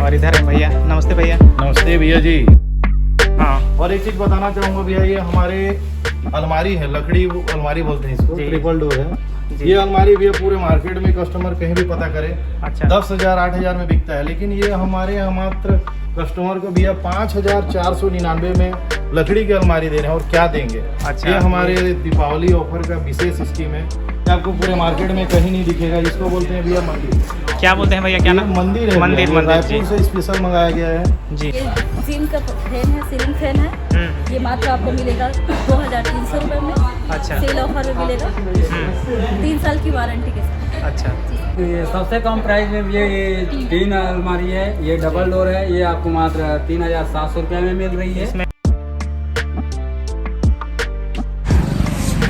और इधर है भैया। नमस्ते भैया। नमस्ते भैया जी। हाँ, और एक चीज बताना चाहूंगा भैया, ये हमारे अलमारी है, लकड़ी अलमारी बोलते हैं इसको, ट्रिपल डोर है। ये अलमारी भैया पूरे मार्केट में कस्टमर कहीं भी पता करे, अच्छा, 10,000 8,000 में बिकता है, लेकिन ये हमारे यहाँ मात्र कस्टमर को भैया 5,499 में लकड़ी की अलमारी दे रहे हैं। और क्या देंगे, अच्छा, ये हमारे दीपावली ऑफर का विशेष स्कीम है, ये आपको पूरे मार्केट में कहीं नहीं दिखेगा। इसको बोलते हैं भैया मंदिर। क्या बोलते हैं भैया, क्या नाम? मंदिर है, मंदिर रायपुर से स्पेशल मंगाया गया है जी। ये जिम का फैन है, सीलिंग फैन है। ये मात्र आपको मिलेगा 2,300 रुपये में। अच्छा, सेल ऑफर में मिलेगा 3 साल की वारंटी के साथ। अच्छा, ये सबसे कम प्राइस में ये 3 अलमारी है, ये डबल डोर है, ये आपको मात्र 3,700 रुपये में मिल रही है।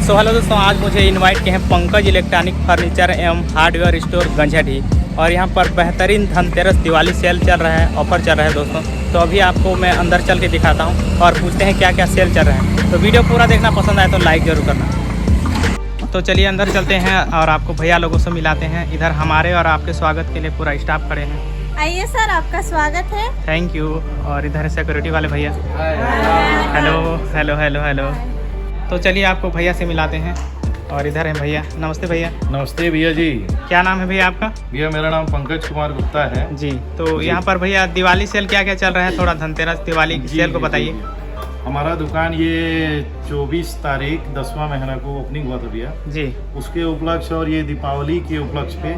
सो हेलो दोस्तों, आज मुझे इनवाइट किए हैं पंकज इलेक्ट्रॉनिक फर्नीचर एवं हार्डवेयर स्टोर गंझाटी, और यहाँ पर बेहतरीन धनतेरस दिवाली सेल चल रहा है, ऑफर चल रहा है दोस्तों। तो अभी आपको मैं अंदर चल के दिखाता हूँ और पूछते हैं क्या क्या सेल चल रहा है। तो वीडियो पूरा देखना, पसंद आए तो लाइक ज़रूर करना। तो चलिए अंदर चलते हैं और आपको भैया लोगों से मिलाते हैं। इधर हमारे और आपके स्वागत के लिए पूरा स्टाफ खड़े हैं। आइए सर, आपका स्वागत है। Thank you. और इधर है सिक्योरिटी वाले भैया। Hello hello hello hello. तो चलिए आपको भैया से मिलाते हैं। और इधर है भैया। नमस्ते भैया। नमस्ते भैया जी। क्या नाम है भैया आपका? भैया मेरा नाम पंकज कुमार गुप्ता है जी। तो यहाँ पर भैया दिवाली सेल क्या क्या चल रहा है, थोड़ा धनतेरस दिवाली की सेल को बताइए। हमारा दुकान ये 24 तारीख 10वां महीना को ओपनिंग हुआ था भैया जी। उसके उपलक्ष्य और ये दीपावली के उपलक्ष्य पे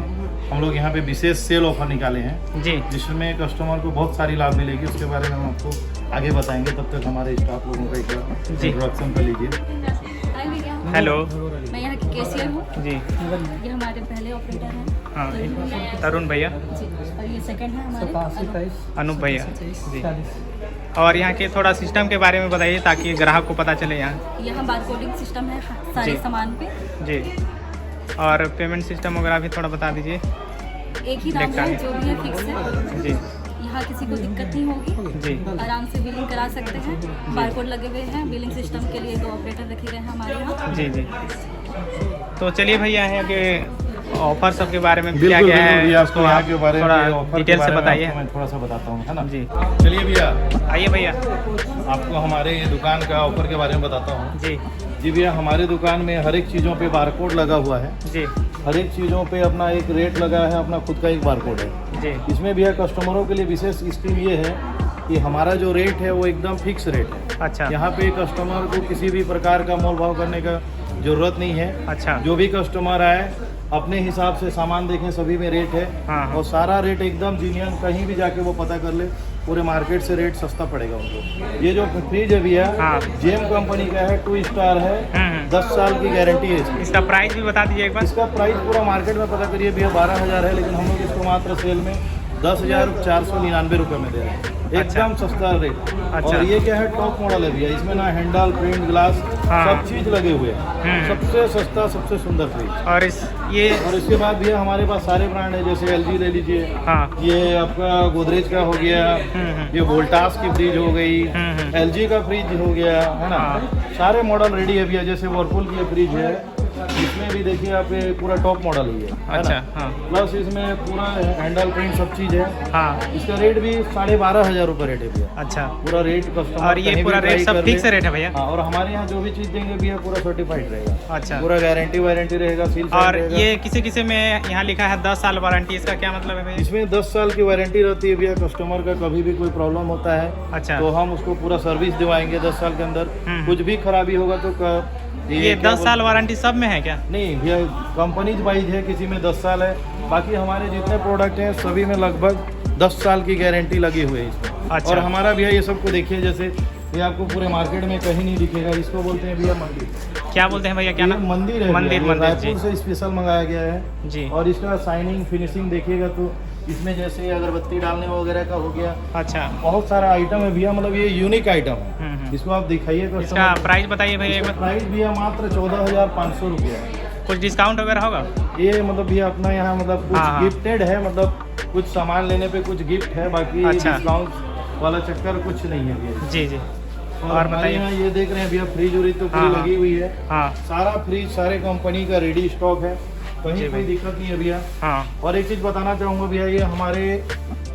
हम लोग यहाँ पे विशेष सेल ऑफर निकाले हैं जी, जिसमें कस्टमर को बहुत सारी लाभ मिलेगी। उसके बारे में हम आपको आगे बताएंगे, तब तक हमारे स्टाफ लोगों का एक इंट्रोडक्शन कर लीजिए। हेलो। मैं यहाँ की कैशियर हूँ जी। ये हमारे पहले ऑपरेटर हैं। हाँ, तरुण भैया जी, और ये सेकंड है हमारे अनूप भैया जी। और यहाँ के थोड़ा सिस्टम के बारे में बताइए ताकि ग्राहक को पता चले। यहाँ बारकोडिंग सिस्टम है सारे जी। सामान पे जी। और पेमेंट सिस्टम वगैरह भी थोड़ा बता दीजिए। एक ही दाम है, जो भी है फिक्स है। जी यहाँ किसी को दिक्कत नहीं होगी, जी। आराम से बिलिंग करा सकते हैं। बारकोड लगे हुए हैं, बिलिंग सिस्टम के लिए 2 ऑपरेटर रखे गए हैं हमारे यहाँ। जी जी। तो चलिए भैया है कि ऑफर सब के बारे में क्या बिल्कुल क्या है भैया, उसको आपको यहाँ आप के बारे में थोड़ा ऑफर डिटेल के से बारे में बताइए। आपको मैं थोड़ा सा बताता हूँ, है ना जी। चलिए भैया, आइए भैया। आपको हमारे ये दुकान का ऑफर के बारे में बताता हूँ। जी जी भैया, हमारे दुकान में हर एक चीज़ों पे बारकोड लगा हुआ है। जी हर एक चीज़ों पे अपना एक रेट लगा है, अपना खुद का एक बारकोड है। जी। इसमें भैया कस्टमरों के लिए विशेष स्कीम ये है कि हमारा जो रेट है वो एकदम फिक्स रेट है। अच्छा यहाँ पे कस्टमर को किसी भी प्रकार का मोल भाव करने का जरूरत नहीं है। अच्छा। जो भी कस्टमर आए अपने हिसाब से सामान देखें, सभी में रेट है। हाँ। और सारा रेट एकदम जीनियन, कहीं भी जाके वो पता कर ले, पूरे मार्केट से रेट सस्ता पड़ेगा उनको। ये जो फ्रिज है भैया, हाँ। जेम कंपनी का है, 2 स्टार है, 10 साल की गारंटी है इसकी। इसका प्राइस भी बता दीजिए एक बार। इसका प्राइस पूरा मार्केट में पता करिए भैया 12,000 है, लेकिन हम लोग इसको मात्र सेल में 10,499 रुपये में दे रहे हैं, एकदम सस्ता रेट। अच्छा। और ये क्या है, टॉप मॉडल है भैया, इसमें ना हैंडल, प्रिंट, ग्लास, हाँ। सब चीज लगे हुए हैं। सबसे सस्ता, सबसे सुंदर फ्रिज। और ये और इसके बाद भैया हमारे पास सारे ब्रांड है, जैसे LG ले लीजिए, हाँ। ये आपका गोदरेज का हो गया, ये वोल्टास की फ्रिज हो गई, LG का फ्रिज हो गया, है ना। हाँ। सारे मॉडल रेडी है भैया, जैसे वर्लपूल की फ्रिज है, इसमें भी देखिए आप, ये पूरा टॉप मॉडल ही है। अच्छा। हाँ प्लस इसमें पूरा हैंडल, प्रिंट, सब चीज़ है। हाँ। इसका रेट भी 12,500 रुपये रेट है भैया, अच्छा। पूरा रेट कस्टमर। और ये पूरा रेट सब फिक्स रेट है भैया? हाँ, और हमारे यहाँ जो भी चीज़ देंगे भैया पूरा सर्टिफाइड रहेगा। अच्छा। पूरा गारंटी वारंटी रहेगा, सील और रहेगा। ये किसी किसी में यहाँ लिखा है 10 साल वारंटी, इसका क्या मतलब है भैया? इसमें 10 साल की वारंटी रहती है भैया। कस्टमर का कभी भी कोई प्रॉब्लम होता है अच्छा। तो हम उसको पूरा सर्विस दिवाएंगे 10 साल के अंदर। कुछ भी खराबी होगा तो ये 10 साल वारंटी सब में है क्या? नहीं भैया, कंपनीज वाइज है, किसी में 10 साल है, बाकी हमारे जितने प्रोडक्ट हैं सभी में लगभग 10 साल की गारंटी लगी हुई है इसमें। अच्छा। और हमारा भैया ये सबको देखिए, जैसे ये आपको पूरे मार्केट में कहीं नहीं दिखेगा, इसको बोलते हैं भैया मंदिर। क्या बोलते हैं भैया, क्या ये नाम? मंदिर है, मंदिर, भैया, मंदिर, रायपुर जी। से स्पेशल मंगाया गया है जी। और इसका शाइनिंग फिनिशिंग देखिएगा तो इसमें जैसे अगरबत्ती डालने वगैरह का हो गया, अच्छा। बहुत सारा आइटम है भैया, मतलब ये यूनिक आइटम है। इसको आप दिखाइए इसका कस्टमर। प्राइस बताइए भैया एक बार। प्राइस भैया मात्र 14,500 रुपये है। कुछ डिस्काउंट वगैरह होगा? ये मतलब भैया अपना यहाँ मतलब कुछ हाँ। गिफ्टेड है, मतलब कुछ सामान लेने पे कुछ गिफ्ट है, बाकी अच्छा। डिस्काउंट वाला चक्कर कुछ नहीं है भैया। जी जी। और और हमारे बताइए। यहाँ ये देख रहे हैं भैया, फ्रिज उरिज तो पूरी हाँ, लगी हुई है। हाँ सारा फ्रिज सारे कंपनी का रेडी स्टॉक है, जी कहीं कोई भाई। दिक्कत नहीं है भैया। हाँ। और एक चीज़ बताना चाहूँगा भैया, ये हमारे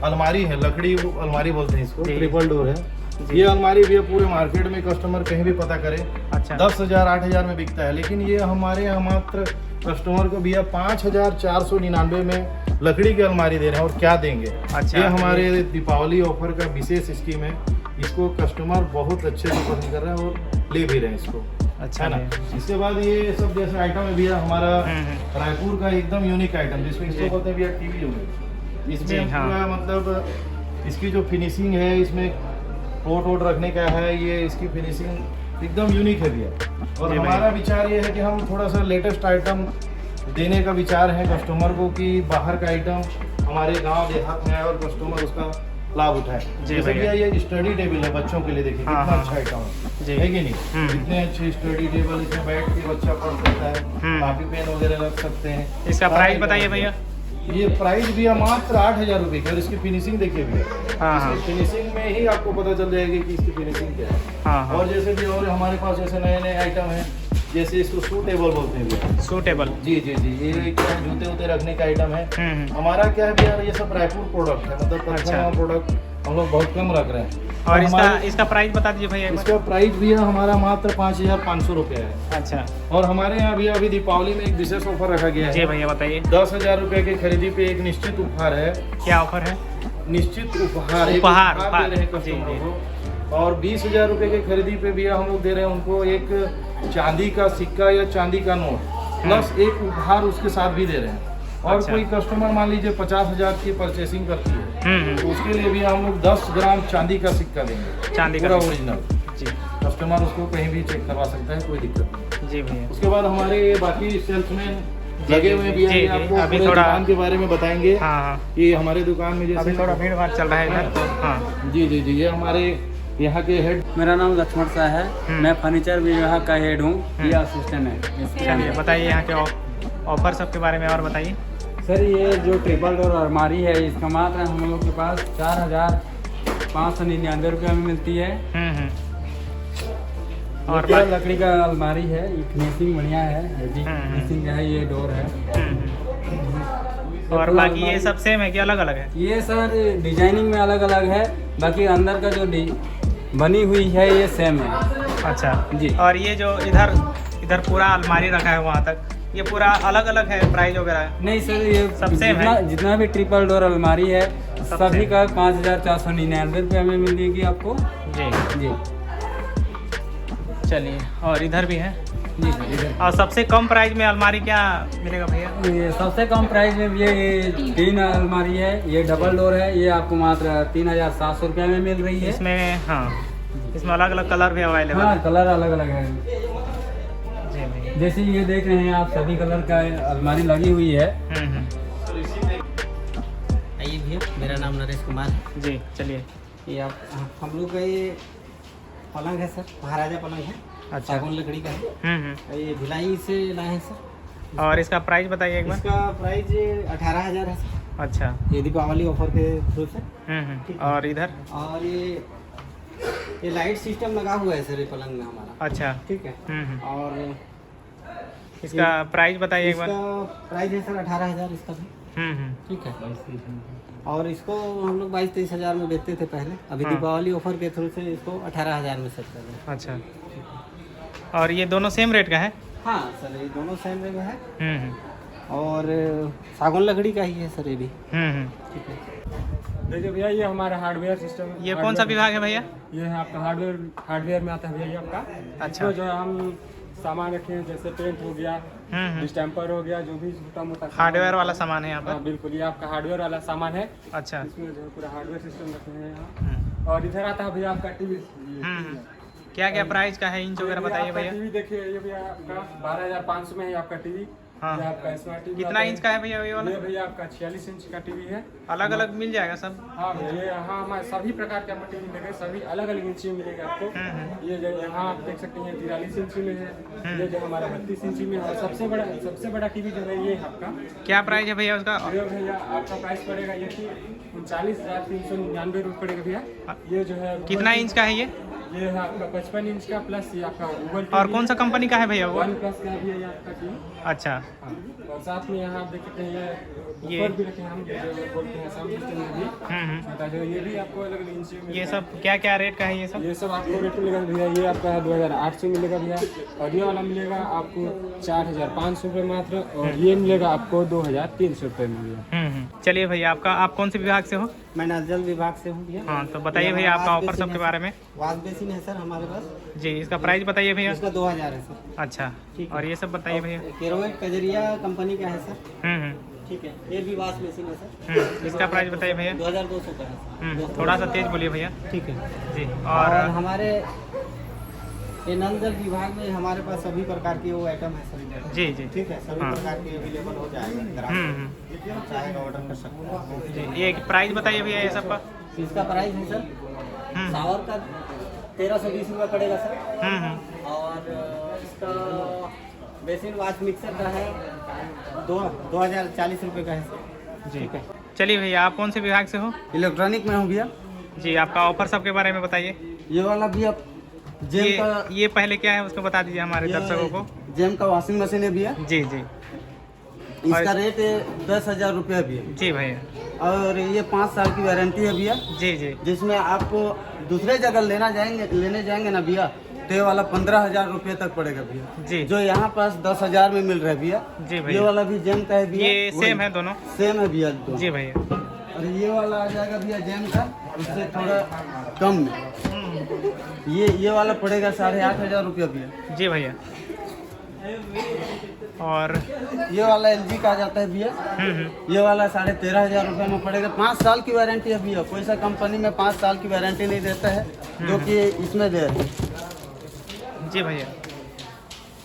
अलमारी है, लकड़ी अलमारी बोलते हैं इसको, जी। ट्रिपल डोर है। ये अलमारी भी पूरे मार्केट में कस्टमर कहीं भी पता करे अच्छा 10,000 8,000 में बिकता है, लेकिन ये हमारे यहाँ मात्र कस्टमर को भैया 5,499 में लकड़ी की अलमारी दे रहे हैं। और क्या देंगे, अच्छा, ये हमारे दीपावली ऑफर का विशेष स्कीम है। इसको कस्टमर बहुत अच्छे से पसंद कर रहे हैं और ले भी रहे हैं इसको, अच्छा है ना। भैया। इसके बाद ये सब जैसे आइटम है भैया हमारा हम्म। रायपुर का एकदम यूनिक आइटम, जिसमें इसको जी। बोलते हैं भैया टीवी यूनिट। जी, इसमें हाँ। पूरा मतलब इसकी जो फिनिशिंग है, इसमें पोट वोट रखने का है, ये इसकी फिनिशिंग एकदम यूनिक है भैया। और जी भैया। हमारा विचार ये है कि हम थोड़ा सा लेटेस्ट आइटम देने का विचार है कस्टमर को, कि बाहर का आइटम हमारे गांव देहात में आए और कस्टमर उसका लाभ उठाए। जी जैसे भैया। भैया ये स्टडी टेबल है बच्चों के लिए, देखिए हाँ, कितना हाँ। अच्छा आइटम जी। है कि नहीं। हम्म। इतने अच्छे स्टडी टेबल, इसमें बैठ के बच्चा पढ़ सकता है, हम्म। कॉपी पेन वगैरह रख सकते हैं। इसका सारा प्राइस आइटम बताइए है। भैया। ये प्राइस भैया मात्र 8,000 रुपये की, और इसकी फिनिशिंग देखिए भैया। हाँ हाँ इसकी फिनिशिंग में ही आपको पता चल जाएगी कि इसकी फिनिशिंग क्या है। हाँ हाँ और जैसे भी और हमारे पास जैसे नए नए आइटम हैं, जैसे इसको सूटेबल बोलते हैं भैया। सूटेबल। जी जी जी, ये क्या है, जूते वूते रखने का आइटम है। हम्म। हमारा क्या है भैया, ये सब रायपुर प्रोडक्ट है, मतलब अच्छा। अच्छा प्रोडक्ट हम लोग बहुत कम रख रहे हैं। और हमारे- इसका प्राइस बता दीजिए भैया एक बार। इसका प्राइस भैया हमारा मात्र 5,500 रुपये है। अच्छा और हमारे यहाँ भैया अभी दीपावली में एक विशेष ऑफर रखा गया जी है। भैया बताइए 10,000 रुपये की खरीदी पे एक निश्चित उपहार है। क्या ऑफर है। निश्चित उपहार, एक उपहार, दे उपहार। रहे हैं जी, कस्टमर जी। को। और 20,000 रुपये की खरीदी पे भैया हम लोग दे रहे हैं उनको एक चांदी का सिक्का या चांदी का नोट, प्लस एक उपहार उसके साथ भी दे रहे हैं। और अच्छा। कोई कस्टमर मान लीजिए 50,000 की परचेसिंग करती है, तो उसके लिए भी हम लोग 10 ग्राम चांदी का सिक्का देंगे, चांदी का पूरा सिक्का। ओरिजिनल। जी कस्टमर उसको कहीं भी चेक करवा सकता है, कोई दिक्कत नहीं। जी भैया। उसके बाद हमारे बाकी सेल्समैन जी, लगे जी, हुए जी, भी हैं, जी, ये जी। आपको अभी पूरे थोड़ा- दुकान के बारे में बताएंगे हाँ हाँ कि हमारे दुकान में जैसे अभी थोड़ा भीड़ भाड़ चल रहा है इधर तो हाँ जी जी जी, ये हमारे यहाँ के हेड। मेरा नाम लक्ष्मण शाह है। मैं फर्नीचर विभाग का हेड हूँ, ये असिस्टेंट है। चलिए बताइए यहाँ के ऑफर सब के बारे में और बताइए। सर ये जो ट्रिपल डोर अलमारी है, इसका मात्र हम लोग के पास 4,599 रुपये में मिलती है। और और बाकी- लकड़ी का अलमारी है, ये फिनिशिंग बढ़िया है, हेवी हम्म। फिनिशिंग का है, ये डोर है। और बाकी ये सब सेम है कि अलग अलग है। ये सर डिजाइनिंग में अलग अलग है, बाकी अंदर का जो बनी हुई है ये सेम है। अच्छा जी। और ये जो इधर इधर पूरा अलमारी रखा है वहाँ तक, ये पूरा अलग अलग है प्राइस वगैरह। नहीं सर, ये सब same है? जितना भी ट्रिपल डोर अलमारी है सब सभी same। का 5,499 रुपये में मिलेगी आपको। जी जी चलिए, और इधर भी है। जी सर, इधर और सबसे कम प्राइस में अलमारी क्या मिलेगा भैया। ये सबसे कम प्राइस में ये 3 अलमारी है, ये डबल डोर है, ये आपको मात्र 3,700 रुपये में मिल रही है। इसमें हाँ इसमें अलग अलग कलर भी अवेलेबल हाँ है। कलर अलग अलग है, जी भैया। जैसे ये देख रहे हैं आप, सभी कलर का अलमारी लगी हुई है। हम्म। आइए भैया, मेरा नाम नरेश कुमार है। जी चलिए। ये आप हम लोग का ये पलंग है सर, महाराजा पलंग है, अच्छा। सागौन लकड़ी का है। ये भिलाई से लाए हैं सर। और इसका प्राइस बताइए एक बार। इसका प्राइस 18,000 है सर, अच्छा। ये दीपावली ऑफर के थ्रू से। और इधर और ये लाइट सिस्टम लगा हुआ है सर, ये पलंग में हमारा। अच्छा। ठीक है। और इसका प्राइस बताइए एक बार। इसका प्राइस है सर 18,000 इसका भी। ठीक है। और इसको हम लोग 22-23 हज़ार में बेचते थे पहले, अभी हाँ। दीपावली ऑफर के थ्रू से इसको 18,000 में सेल कर रहे हैं। अच्छा। और ये दोनों सेम रेट का है। हाँ सर, ये दोनों सेम रेट में है। हम्म। और सागौन लकड़ी का ही है सर, ये भी। ठीक है। देखिए भैया, ये हमारा हार्डवेयर सिस्टम। ये कौन सा विभाग है भैया। ये है आपका हार्डवेयर में आता है भैया, ये आपका। अच्छा। इसमें जो है हम सामान रखे हैं, जैसे पेंट हो गया, डिस्टेम्पर हो गया, जो भी छोटा मोटा हार्डवेयर वाला सामान है यहाँ हाँ पर। बिल्कुल, ये आपका हार्डवेयर वाला सामान है। अच्छा। इसमें जो है पूरा हार्डवेयर सिस्टम रखे हैं यहाँ। और इधर आता है भैया आपका टीवी। क्या क्या प्राइस का है, इंच वगैरह बताइए भैया। टीवी देखिए, ये भैया आपका 12,500 में है आपका टीवी। हाँ। ये आपका स्मार्ट टीवी कितना इंच का है भैया ये वाला। ये भैया आपका 46 इंच का टीवी है। अलग अलग मिल जाएगा सब। हाँ ये यहाँ हमारे सभी प्रकार के आपको टीवी मिलेगा, सभी अलग अलग इंची में मिलेगा आपको। ये जो यहाँ आप देख सकते हैं 43 इंची में है, ये जो हमारा 32 इंची में है। और सबसे बड़ा टीवी जो है ये है आपका। क्या प्राइस है भैया उसका। ये भैया आपका प्राइस पड़ेगा ये 39,399 रुपये पड़ेगा भैया। ये जो है कितना इंच का है ये है आपका 55 इंच का, प्लस ये आपका गूगल और कौन सा कंपनी का है भैया वो। वन प्लस का भी है ये आपका टीवी। अच्छा। हाँ। और साथ में यहाँ आप देख सकते हैं ये ये ऊपर भी रखे हैं हम, जो बोलते हैं साउंड सिस्टम में भी छोटा जो, ये भी आपको अलग अलग इंची में ये सब क्या क्या रेट का है ये सब? ये सब आपको रेट मिलेगा भैया, ये आपका है 2800 मिलेगा भैया, और ये वाला मिलेगा आपको 4500 रुपये मात्र, और ये मिलेगा आपको 2300 रुपये में भैया। चलिए भैया, आप कौन से विभाग से हो? मैं नल जल विभाग से हूँ भैया। हाँ, तो बताइए भैया आपका ऑफर सब के बारे में। वाश बेसिन है सर हमारे पास जी, इसका प्राइस बताइए भैया। इसका 2000 है सर। अच्छा, ठीक है। और ये सब बताइए भैया। केरोवेट कजरिया कंपनी का है सर। ठीक है, ये भी वाश बेसिन है सर। इसका प्राइस बताइए भैया। 2200 का है सर। थोड़ा सा तेज बोलिए भैया। ठीक है जी। और और हमारे ये नल जल विभाग में हमारे पास सभी प्रकार की वो आइटम है सर इधर। जी जी ठीक है, सभी हाँ। प्रकार की अवेलेबल हो जाएगा, ग्राहक चाहेगा ऑर्डर कर सकता है। जी, ये प्राइस बताइए भैया ये सब का। इसका प्राइस है सर शावर का 1320 रुपये पड़ेगा सर। और इसका बेसिन वाश मिक्सर का है 2040 रुपये का है सर। जी। ठीक है, चलिए भैया, आप कौन से विभाग से हो? इलेक्ट्रॉनिक में हूँ भैया। जी, आपका ऑफर सब के बारे में बताइए। ये वाला भी अब जेम का, ये पहले क्या है उसको बता दीजिए हमारे दर्शकों को। जेम का वॉशिंग मशीन है भैया। जी जी इसका रेट 10,000 रुपया भी है। जी भैया। और ये 5 साल की वारंटी है भैया, जी जी जिसमें आपको दूसरे जगह लेने जाएंगे ना भैया, तो ये वाला 15,000 रुपये तक पड़ेगा भैया। जी जो यहाँ पास 10,000 में मिल रहा है भैया। जी ये भैया। वाला भी जेम का है भैया। ये सेम है दोनों? सेम है भैया दोनों। जी भैया। और ये वाला आ जाएगा भैया जेम का, उससे थोड़ा कम में। ये वाला पड़ेगा 8,500 रुपया भैया। जी भैया। और ये वाला LG का आ जाता है भैया। ये वाला 13,500 रुपये में पड़ेगा। 5 साल की वारंटी है भैया। कोई सा कंपनी में 5 साल की वारंटी नहीं देता है, जो कि इसमें दे रहे हैं। जी भैया।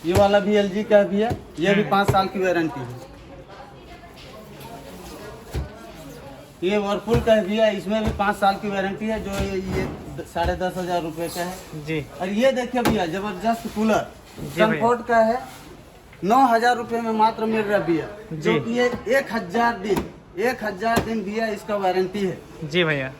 ये वाला भी LG का है भैया, ये भी 5 साल की वारंटी है। ये वर्लपूल का है भैया, इसमें भी 5 साल की वारंटी है, जो ये 10,500 रुपये का है। जी। और ये देखिए भैया, जबरदस्त कूलर भैया। सनफोर्ड का है, 9,000 रुपये में मात्र मिल रहा है भैया। जो कि ये 1,000 दिन भैया इसका वारंटी है, जी भैया।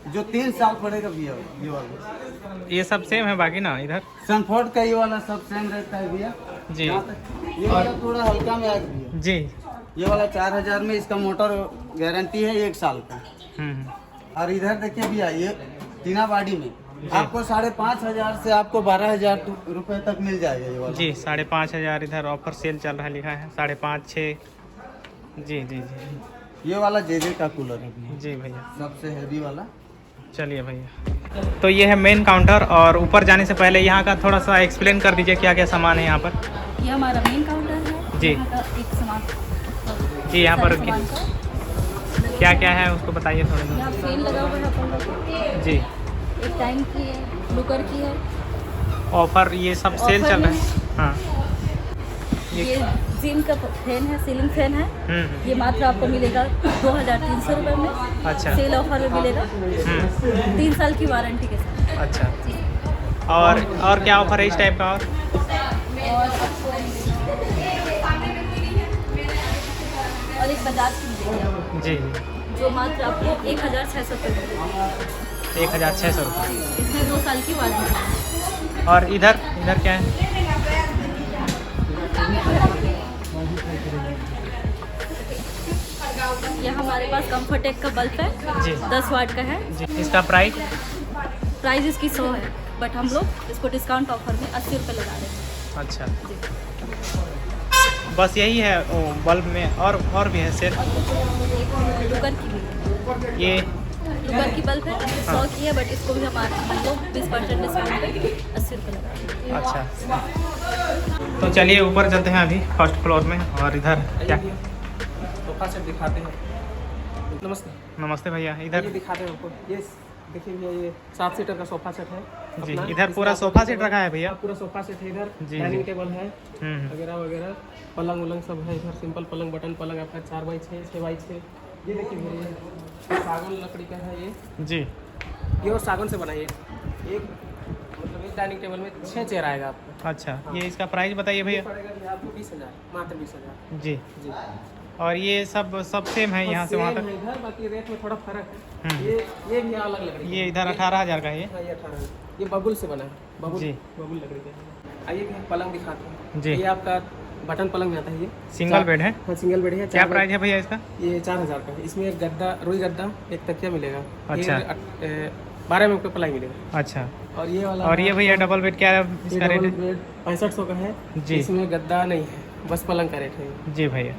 जो 3 साल पड़ेगा भैया। ये वाला ये सब सेम है बाकी ना इधर? सनफोर्ड का ये वाला सब सेम रहता है भैया। जी। ये वाला थोड़ा हल्का में आएगा भैया। जी। ये वाला 4,000 में, इसका मोटर गारंटी है 1 साल का। और इधर देखिए भैया, ये टीना बाड़ी में आपको 5,500 से आपको 12,000 रुपए तक मिल जाएगा ये वाला। जी, 5,500 इधर ऑफर सेल चल रहा है, लिखा है 5,500 6। जी जी जी। ये वाला JJ का कूलर है भैया। जी भैया। सबसे हैवी वाला। चलिए भैया, तो ये है मेन काउंटर, और ऊपर जाने से पहले यहाँ का थोड़ा सा एक्सप्लेन कर दीजिए क्या क्या सामान है यहाँ पर। ये हमारा मेन काउंटर है। जी। यहाँ का एक सामान जी, यहाँ पर सामान का क्या क्या है उसको बताइए थोड़ा सा। यहाँ फैन लगा हुआ है अपन लोग। जी। एक टाइम की है, लुकर की है। ऑफर ये सब सेल ऑफर चल रहा में है। हाँ। ये जिम का फैन है, सीलिंग फैन है। ये मात्र आपको मिलेगा 2,300 रुपये में। अच्छा। सेल ऑफर में मिलेगा 3 साल की वारंटी के साथ। अच्छा। और क्या ऑफर है इस टाइप का? और एक बजाज की मिलेगी जी। जो मात्र आपको 1,600 रुपये मिलेगी। 1,600 रुपये। इसमें 2 साल की वारंटी है। और इधर क्या है? यह हमारे पास कंफर्टेक का बल्ब है। जी। 10 वाट का है। जी। इसका प्राइस? प्राइस इसकी 100 है, बट हम लोग इसको डिस्काउंट ऑफर में 80 रुपये लगा रहे हैं। अच्छा। बस यही है बल्ब में, और भी है सेल? लुकर की भी ये लुकर की बल्ब है, 100 की है, बट इसको भी हम लोग 20% डिस्काउंट पे 80 रुपये लगा रहे हैं। अच्छा। तो चलिए ऊपर चलते हैं अभी फर्स्ट फ्लोर में, और इधर क्या? सोफा सेट दिखाते हैं। नमस्ते। नमस्ते भैया। इधर ये दिखाते हैं आपको। ये देखिए भैया, ये 7 सीटर का सोफा सेट है जी। अपना। इधर पूरा सोफा सेट रखा है भैया? पूरा सोफा सेट है इधर। जी, डाइनिंग जी। टेबल है वगैरह वगैरह, पलंग उलंग सब है इधर। सिंपल पलंग, बटन पलंग आपका 4x6 6x6। ये देखिए भैया, ये सागौन लकड़ी का है ये। जी। ये और सागौन से बनाइए। एक मतलब इस डाइनिंग टेबल में 6 चेयर आएगा आपको। अच्छा। ये इसका प्राइस बताइए भैया। पड़ेगा भैया आपको 20,000, मात्र 20,000। जी। जी। और ये सब सेम है यहाँ से वहाँ सेम तक? है इधर, बाकी रेट में थोड़ा फर्क है। ये भी अलग लकड़ी। ये इधर 18,000 का है ये? हाँ, ये 18 है। ये बबुल से बना है। बबुल जी। बबुल लकड़ी का है। आइए भैया, पलंग दिखाते हैं। जी। ये आपका बटन पलंग में आता है ये। सिंगल बेड है? हाँ सिंगल बेड है। क्या प्राइस है भैया इसका? ये 4000 का है। इसमें एक गद्दा, रोई गद्दा, एक तकिया मिलेगा। अच्छा। 12 में आपको पलाई मिलेगा। अच्छा। और ये वाला, और ये भैया डबल बेड क्या है इसका रेट है? 6500 का है जी। इसमें गद्दा नहीं है, बस पलंग का रेट है। जी भैया।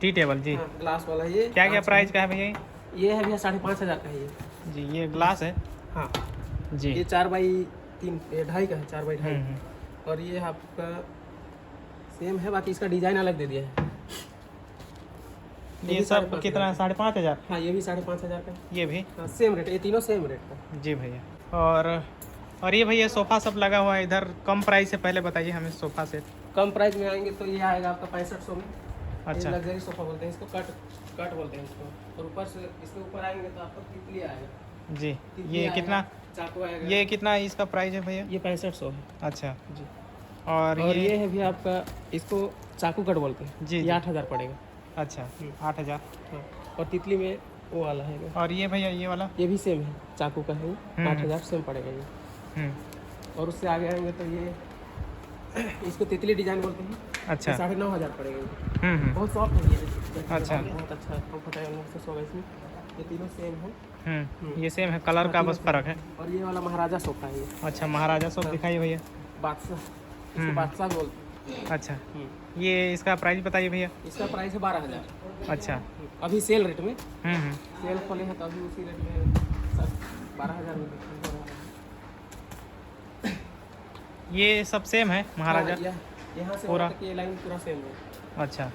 टी टेबल जी। हाँ, ग्लास वाला ये क्या क्या प्राइस का है भैया? ये है भैया 5500 का है ये। जी ये ग्लास है? हाँ जी। ये 4x3 2.5 का है, 4x2। हम्म। और ये आपका सेम है, बाकी इसका डिजाइन अलग दे दिया है। ये सब कितना? 5500? हाँ ये भी 5500 का है। ये भी? हाँ सेम रेट, ये तीनों सेम रेट का। जी भैया। और ये भैया सोफ़ा सब लगा हुआ है इधर, कम प्राइस से पहले बताइए हमें सोफ़ा सेट। कम प्राइस में आएंगे तो ये आएगा आपका 6500 में। अच्छा। लग्जरी सोफा बोलते हैं इसको, कट बोलते हैं इसको। और ऊपर से इसके ऊपर आएंगे तो आपको तितली आएगा। जी। तितली ये आएगा, कितना? चाकू आएगा। ये कितना इसका प्राइस है भैया? ये 6500 है अच्छा जी। और ये है भी आपका, इसको चाकू कट बोलते हैं जी, ये जी। 8000 पड़ेगा। अच्छा 8000। हाँ। और तितली में वो वाला है। और ये भैया ये वाला? ये भी सेम है, चाकू का है, 8000 सेम पड़ेगा ये। और उससे आगे आएंगे तो ये इसको तितली डिजाइन बोलते हैं। अच्छा। 9500 पड़ेगा ये। बहुत सॉफ्ट है ये। अच्छा। बहुत अच्छा कंफर्टेबल से सोगा इसमें। ये तीनों सेम है। ये सेम है, कलर का बस फर्क है। और ये वाला महाराजा सोफा है ये। अच्छा महाराजा सोफा दिखाइए भैया। बादशाह, इसको बादशाह बोलते हैं। अच्छा। ये इसका प्राइस बताइए भैया। इसका प्राइस है 12000। अच्छा। अभी सेल रेट में, सेल खोले हैं तो अभी उसी रेट में 12000 में बिक रहा है। ये सब सेम है महाराजा? हाँ, यहाँ से पूरा? ये लाइन पूरा सेम है। अच्छा।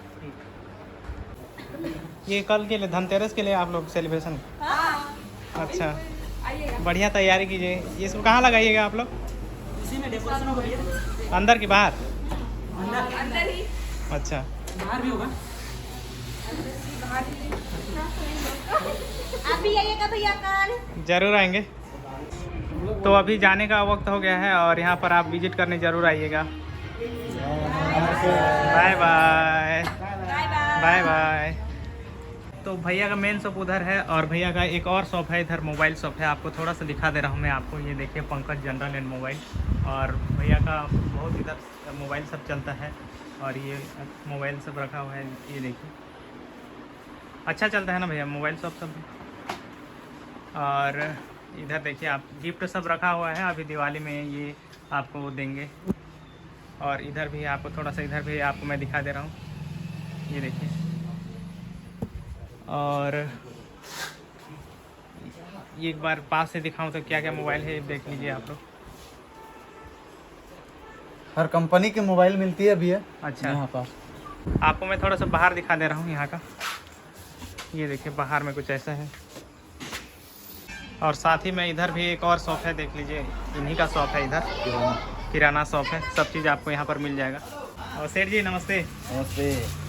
ये कल के लिए, धनतेरस के लिए आप लोग सेलिब्रेशन? अच्छा बढ़िया तैयारी कीजिए। ये सब कहाँ लगाइएगा आप लोग? इसी में डेकोरेशन होगा भैया। अंदर की बाहर? अंदर ही। अच्छा बाहर भी होगा। आप भी आइएगा भैया कल। जरूर आएंगे। तो अभी जाने का वक्त हो गया है और यहाँ पर आप विजिट करने जरूर आइएगा। Bye bye. Bye bye. तो भैया का मेन शॉप उधर है और भैया का एक और शॉप है इधर, मोबाइल शॉप है। आपको थोड़ा सा दिखा दे रहा हूँ मैं आपको। ये देखिए पंकज जनरल एंड मोबाइल। और भैया का बहुत इधर मोबाइल सब चलता है और ये मोबाइल सब रखा हुआ है। ये देखिए अच्छा चलता है ना भैया मोबाइल शॉप सब। और इधर देखिए आप गिफ्ट सब रखा हुआ है, अभी दिवाली में ये आपको देंगे। और इधर भी आपको थोड़ा सा, इधर भी आपको मैं दिखा दे रहा हूँ। ये देखिए। और ये एक बार पास से दिखाऊं तो क्या क्या मोबाइल है देख लीजिए आप लोग। हर कंपनी की मोबाइल मिलती है भैया अच्छा यहाँ पर। आपको मैं थोड़ा सा बाहर दिखा दे रहा हूँ यहाँ का। ये देखिए बाहर में कुछ ऐसा है। और साथ ही में इधर भी एक और शॉप है, देख लीजिए इन्हीं का शॉप है इधर, किराना शॉप है। सब चीज़ आपको यहाँ पर मिल जाएगा। और सेठ जी नमस्ते। नमस्ते।